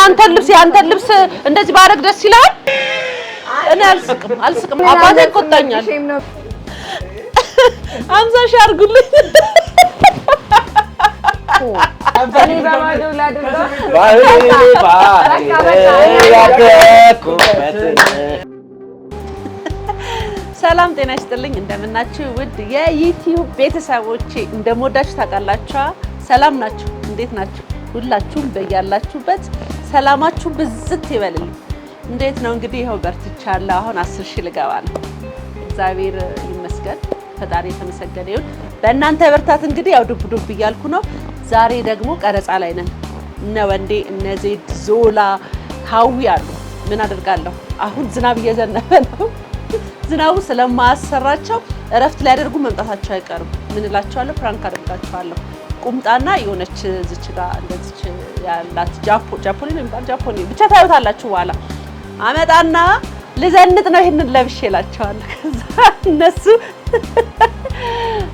ያንተን ልብስ እንደዚህ ባረግ ደስ ይላል። እኔ አልስቅም። አባቴ ይቆጣኛል። 50 ሺህ አድርጉልኝ። ሰላም ጤና ይስጥልኝ። እንደምናችሁ ውድ የዩቲዩብ ቤተሰቦቼ፣ እንደምወዳችሁ ታውቃላችሁ። ሰላም ናችሁ? እንዴት ናችሁ? ሁላችሁም በያላችሁበት ሰላማችሁ ብዝት ይበልልኝ። እንዴት ነው እንግዲህ ይኸው በርትቻለሁ። አሁን 10 ሺህ ልገባ ነው። እግዚአብሔር ይመስገን፣ ፈጣሪ የተመሰገነ ይሁን። በእናንተ በርታት እንግዲህ ያው ዱብ እያልኩ ነው። ዛሬ ደግሞ ቀረጻ ላይ ነን። እነ ወንዴ እነ ዜድ ዞላ ሀዊ አሉ። ምን አደርጋለሁ? አሁን ዝናብ እየዘነበ ነው። ዝናቡ ስለማያሰራቸው እረፍት ሊያደርጉ መምጣታቸው አይቀርም። ምን እላቸዋለሁ? ፕራንክ አደርጋቸዋለሁ። ቁምጣና የሆነች ዝች ጋር እንደዚች ያላት ጃፖኒ ነው የሚባል ጃፖኒ ብቻ ታዩታላችሁ። በኋላ አመጣና ልዘንጥ ነው ይሄንን ለብሼ እላቸዋለሁ። ከዛ እነሱ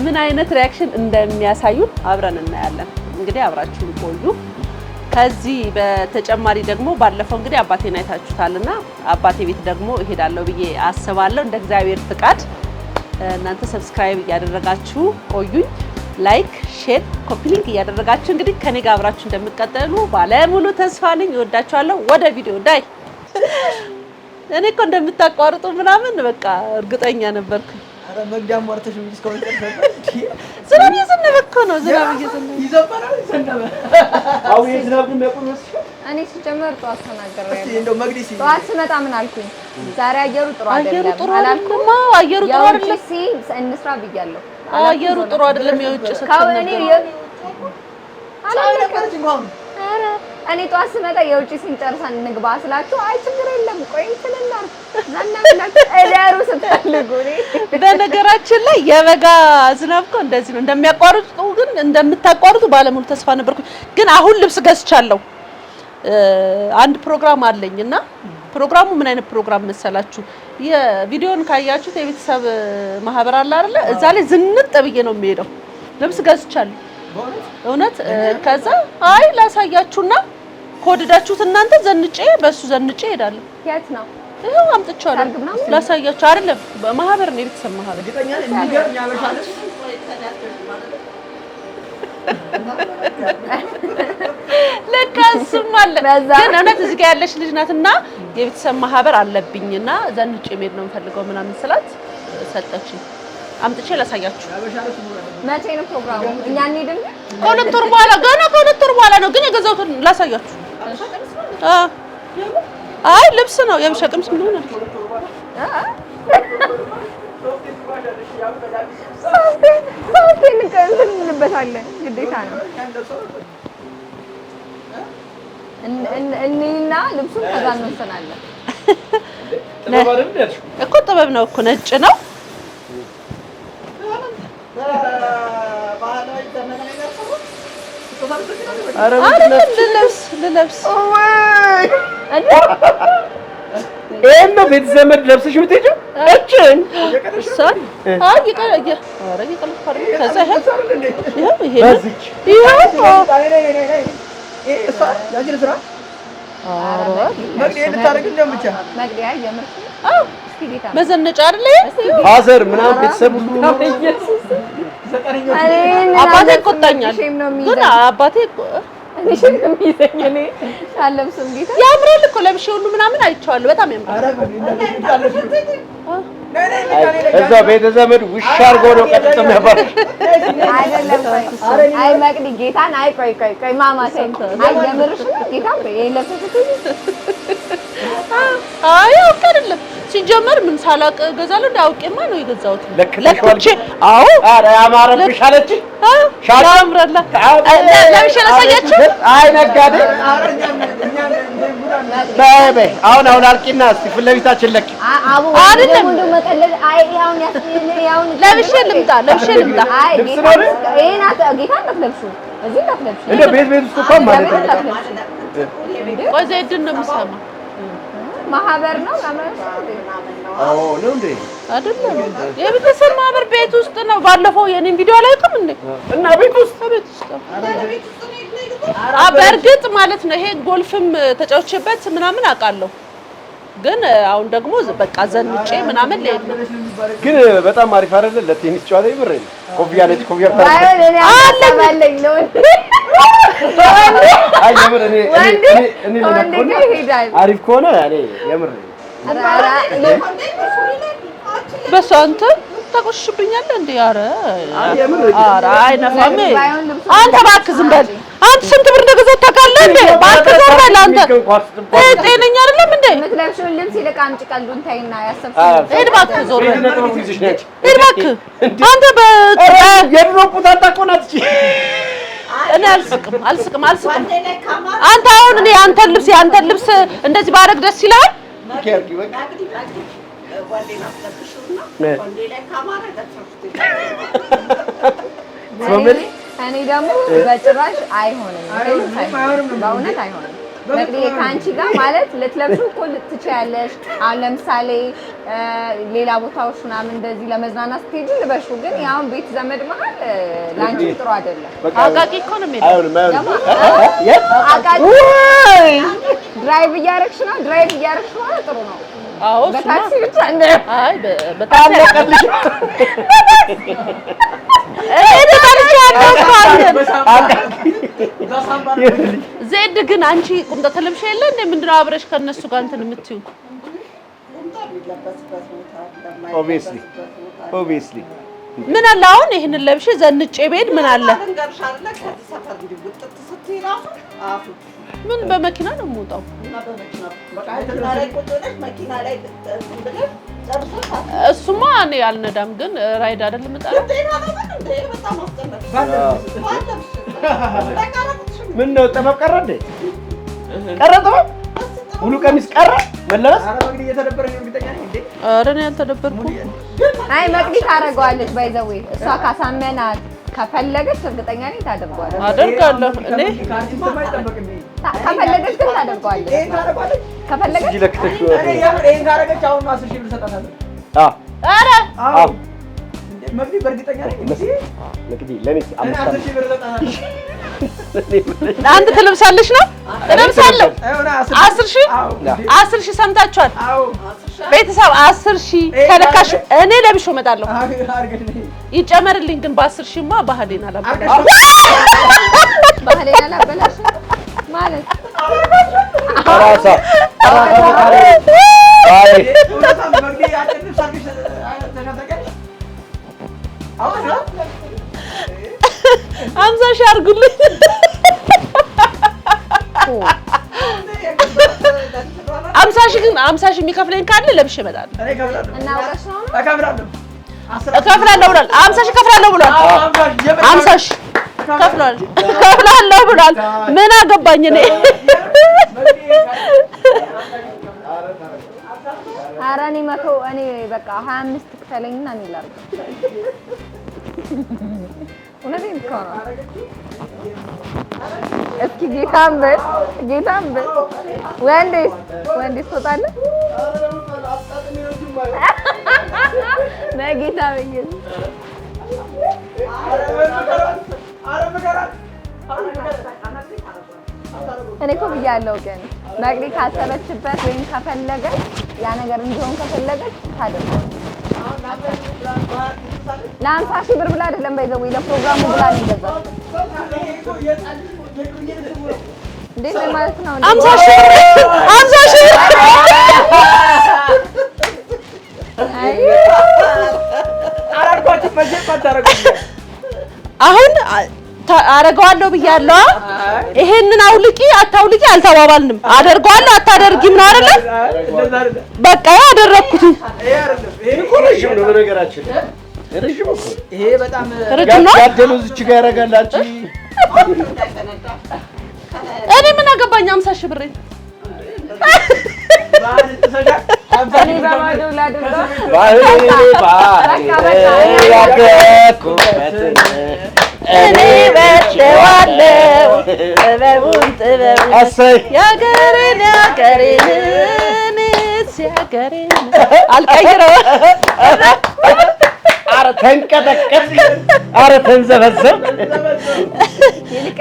ምን አይነት ሪያክሽን እንደሚያሳዩን አብረን እናያለን። እንግዲህ አብራችሁን ቆዩ። ከዚህ በተጨማሪ ደግሞ ባለፈው እንግዲህ አባቴን አይታችሁታልና አባቴ ቤት ደግሞ እሄዳለሁ ብዬ አስባለሁ። እንደ እግዚአብሔር ፍቃድ እናንተ ሰብስክራይብ እያደረጋችሁ ቆዩኝ። ላይክ፣ ሼር፣ ኮፒ ሊንክ እያደረጋችሁ እንግዲህ ከኔ ጋር አብራችሁ እንደምትቀጥሉ ባለሙሉ ተስፋ ነኝ። እወዳችኋለሁ። ወደ ቪዲዮ ዳይ። እኔ እኮ እንደምታቋርጡ ምናምን በቃ እርግጠኛ ነበርኩ። አረ መግዳም ወርተሽ ምን እስከሆነ ዝናብ እየዘነበ እኮ ነው። ዝናብ እየዘነበ ይዘነበ አው የዝናብ ግን ያቆምስ። እኔ ሲጀመር ጧት ተናገረው እስቲ እንደው መግዲሲ ጧት ስመጣ ምን አልኩኝ? ዛሬ አየሩ ጥሩ አይደለም አላልኩም? አየሩ ጥሩ አይደለም እንስራ ብያለሁ። አየሩ ጥሩ አይደለም። የውጭ እኔ ጧት ስመጣ የውጭ ሲንጨርሰን እንግባ ስላችሁ አይ ችግር የለም ቆይ እንትንናር ዘናብላችሁ እዳሩ ስትፈልጉ። በነገራችን ላይ የበጋ ዝናብ እኮ እንደዚህ ነው። እንደሚያቋርጡ ግን እንደምታቋርጡ ባለሙሉ ተስፋ ነበርኩ። ግን አሁን ልብስ ገዝቻለሁ። አንድ ፕሮግራም አለኝና ፕሮግራሙ ምን አይነት ፕሮግራም መሰላችሁ? የቪዲዮን ካያችሁት የቤተሰብ ማህበር አለ አይደለ? እዛ ላይ ዝንጥ ብዬ ነው የሚሄደው። ልብስ ገዝቻለሁ እውነት። ከዛ አይ ላሳያችሁና ከወደዳችሁት እናንተ ዘንጬ በሱ ዘንጬ እሄዳለሁ። የት ነው? ይሄው አምጥቻለሁ ላሳያችሁ። አይደለም በማህበር ነው፣ የቤተሰብ ማህበር። እርግጠኛ ነኝ የሚገርም ያበሻለሽ። ለካ እሱም አለ። ግን እውነት እዚህ ጋር ያለች ልጅ ናትና የቤተሰብ ማህበር አለብኝና ዘንጬ መሄድ ነው የምፈልገው ምናምን ስላት ሰጠችኝ። አምጥቼ ላሳያችሁ። መቼ ነው ፕሮግራሙ? እኛ እንሄድን ከሁለት ወር በኋላ ገና ከሁለት ወር በኋላ ነው። ግን የገዛሁትን ላሳያችሁ። አይ ልብስ ነው የብሻ ቀሚስ ምን ሆነ? እንበታለን ግዴታ ነው። እኔና ልብሱን ከዛ እንወስናለን እኮ። ጥበብ ነው እኮ ነጭ ነው። ልለብስ ይሄን ነው ቤተዘመድ ለብሰሽ የምትሄጂው? እጭን እሷን አይ መዘነጫ አይደለ? ፋዘር ምናምን ቤተሰብ ሁሉ አባቴ ይቆጣኛል። ግን አባቴ እሺ የሚይዘኝ እኔ አለብስም ጌታ ያምራል እኮ ለብሼ ሁሉ ምናምን አይቼዋለሁ። በጣም ያምራል። እዛ ቤተዘመድ ውሻ አድርጎ ነው ቀጥታ የሚያባርሽ አይደለም። አይ መቅዲ ጌታን አይ ቆይ ማማ ሰን አይ የምርሽ ጌታ ለብሰሽ አይ አይደለም። ሲጀመር ምን ሳላቅ ገዛለሁ እንዳውቄማ ነው የገዛሁት። ለክቼ አዎ አረ ያማረብሽ አለች ሻራምራላ ለብሼ ላሳያችሁ። አይ ነጋዴ በይ አሁን አልቂና እስቲ ፊት ለፊታችን ለኪ አይደለም ወንዱ መቀለል አይ ያውን ያውን ለብሼ ልምጣ አይ ጌታ ጌታ እንዳትለብሹ እዚህ እንዳትለብሹ እንደ ቤት ውስጥ እኮ ማለት ነው። ቆይ ዘይድን ነው የምሰማ ማህበር ነው ማለት አዎ ነው እንዴ? አይደለም የቤተሰብ ማህበር ቤት ውስጥ ነው። ባለፈው የኔን ቪዲዮ አላየሁትም እንዴ? እና ቤት ውስጥ በእርግጥ ማለት ነው ይሄ ጎልፍም ተጫውቼበት ምናምን አውቃለሁ። ግን አሁን ደግሞ በቃ ዘንጬ ምናምን ግን በጣም አሪፍ አይደለ? ለቴኒስ ጨዋታ ይብር ኮፍያ ነች ኮፍያ አለኝ ነው አይ የምር እኔ አሪፍ ከሆነ እኔ የምር በሷ አንተ ተቆሽብኛለህ እንዴ? ኧረ አይነፋም። አንተ እባክህ ዝም በል። አንተ ስንት ብር እንደገዛሁ ታውቃለህ እንዴ? እባክህ ዞር በል አንተ። ጤነኛ አይደለም እንዴ? የምትለብሺውን ልብስ ይልቅ አምጪ ቀልዱን ተይና ያሰብሽው። ሂድ እባክህ ዞር በል። ሂድ እባክህ አንተ የድሮ ቁጣጣ እኮ ናት እቺ። እኔ አልስቅም። አንተ አሁን እኔ የአንተን ልብስ እንደዚህ ባደርግ ደስ ይልሃል? እኔ ደግሞ በጭራሽ አይሆንም፣ በእውነት አይሆንም። መቅደዬ ከአንቺ ጋር ማለት ልትለብሺው እኮ ትችያለሽ። አሁን ለምሳሌ ሌላ ቦታዎች ምናምን እንደዚህ ለመዝናናት ስትሄጂ ልበሺው፣ ግን ያው ቤት ዘመድ መሀል ለአንቺ ጥሩ አይደለም። አቃቂ እኮ ነው የሚሄደው። አቃቂ ድራይቭ እያደረግሽ ነው ጥሩ ነው። አዎ በታክሲ ብቻ እንደ አይ በታክሲ አለቀልሽ። ዜድ ግን አንቺ ቁምጣ ተለብሽ የለ እንዴ? ምንድነው አብረሽ ከነሱ ጋር እንትን የምትይው? ኦብቪየስሊ ምን አለ አሁን ይሄንን ለብሽ ዘንጬ ቤድ ምን አለ? ምን በመኪና ነው የምወጣው? እሱማ እኔ አልነዳም፣ ግን ራይድ አይደለም እጣለሁ። ምን ነው ጠበብ ቀረ እንዴ? ቀረ ጠበብ ሙሉ ቀሚስ ቀረ መለበስ። ኧረ እኔ አልተደበርኩም። አይ መቅዲ ታደርገዋለች። ባይዘዌ እሷ ካሳመናት ከፈለገች እርግጠኛ ነኝ ታደርገዋለች። አደርጋለሁ እኔ ከፈለገች ግን ታደርገዋለች። ከፈለገች ይሄን ካደረገች አሁን 10 ሺህ ብር ሰጣታለሁ። ኧረ መቅዲ በእርግጠኛ ነኝ መቅዲ ለኔ 10 ሺህ ብር ሰጣታለሁ። አንተ ትለብሳለሽ ነው? እለብሳለሁ። 10 ሺህ ሰምታችኋል? ቤተሰብ 10 ሺህ ከለካሽ እኔ ለብሼው እመጣለሁ። ይጨመርልኝ ግን በ10 ሺህማ ባህሌን አላበላሽም። ባህሌን አላበላሽም ማለት አምሳ ሺህ አድርጉልኝ። አምሳ ሺህ ግን 50 ሺህ የሚከፍለኝ ካለ ለብሼ እመጣለሁ። እከፍላለሁ ብሏል። 50 ሺህ እከፍላለሁ ብሏል። 50 ሺህ እከፍላለሁ ብሏል። ምን አገባኝ እኔ። ኧረ እኔ በቃ 25 ክፈለኝና እኔ ላድርገው። እውነቴን እኮ ነው። እስኪ ጌታን በል ወንዴስ ትወጣለህ? በጌታ በየት እኔ እኮ ብያለሁ። ግን መቅዲ ካሰበችበት ወይም ከፈለገች ያ ነገር እንዲሆን ከፈለገች ታደርጋለች። ለ50 ሺህ ብር ብላ አይደለም ባይዘው ለፕሮግራሙ ብላ ነው የገዛችው። እንዴት ማለት ነው? 50 ሺህ አሁን አረጋዋለሁ ብያለሁ። ይሄንን አውልቂ አታውልቂ አልተባባልንም። አደርገዋለሁ አታደርጊም ነው አይደለ? በቃ ያደረኩት ይሄ እኮ ረጅም ነው። በነገራችን ረጅም እኮ ይሄ በጣም ረጅም ነው። ያደሉ እዚች ጋር ያደርጋል። አንቺ እኔ ምን አገባኝ? 50 ሺህ ብር እኔ በቸዋለሁ ጥበቡን ያገሬን አልቀይረው። ኧረ ተንቀጠቀጥ፣ ኧረ ተንዘበዘብ።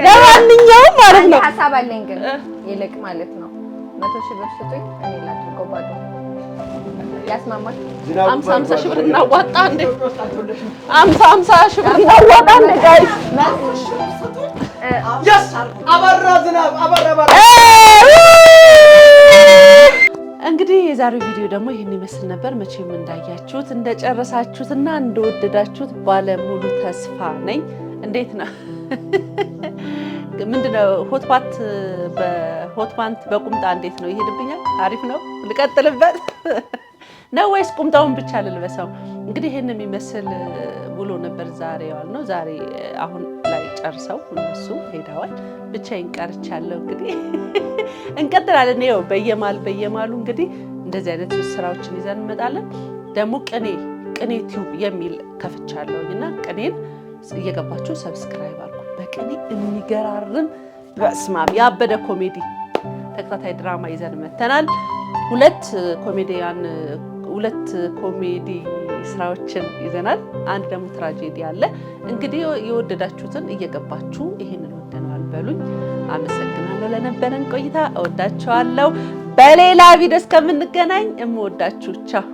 ለማንኛውም ማለት ነው ሀሳብ አለኝ ግን ይልቅ ማለት ነው 100 ሺህ ብር ስጡኝ እኔ ላድርገው ባዶ ያስማማል 50 ሺህ ብር እናዋጣ እንዴ 50 ሺህ ብር እናዋጣ እንዴ ጋይስ አበራ ዝናብ አበራ እንግዲህ የዛሬው ቪዲዮ ደግሞ ይህን ይመስል ነበር። መቼም እንዳያችሁት እንደጨረሳችሁትና እንደወደዳችሁት ባለሙሉ ተስፋ ነኝ። እንዴት ነው? ምንድነው ሆትፓንት በሆትፓንት በቁምጣ እንዴት ነው ይሄድብኛል? አሪፍ ነው። ልቀጥልበት ነው ወይስ ቁምጣውን ብቻ ልልበሰው? እንግዲህ ይህን የሚመስል ውሎ ነበር ዛሬ ዋልነው። ዛሬ አሁን ላይ ጨርሰው እነሱ ሄደዋል። ብቻዬን ቀርቻለሁ። እንግዲህ እንቀጥላለን። ይኸው በየማሉ እንግዲህ እንደዚህ አይነት ስራዎችን ይዘን እንመጣለን። ደግሞ ቅኔ ቲዩብ የሚል ከፍቻለሁኝና ቅኔን እየገባችሁ ሰብስክራይብ አድርጉ። በቅኔ የሚገራርም በስማም ያበደ ኮሜዲ ተከታታይ ድራማ ይዘን መተናል። ሁለት ኮሜዲ ስራዎችን ይዘናል። አንድ ደግሞ ትራጀዲ አለ። እንግዲህ የወደዳችሁትን እየገባችሁ ይሄንን ወደናል በሉኝ። አመሰግናለሁ ለነበረን ቆይታ። እወዳችኋለሁ። በሌላ ቪዲዮ እስከምንገናኝ እምወዳችሁ ቻው።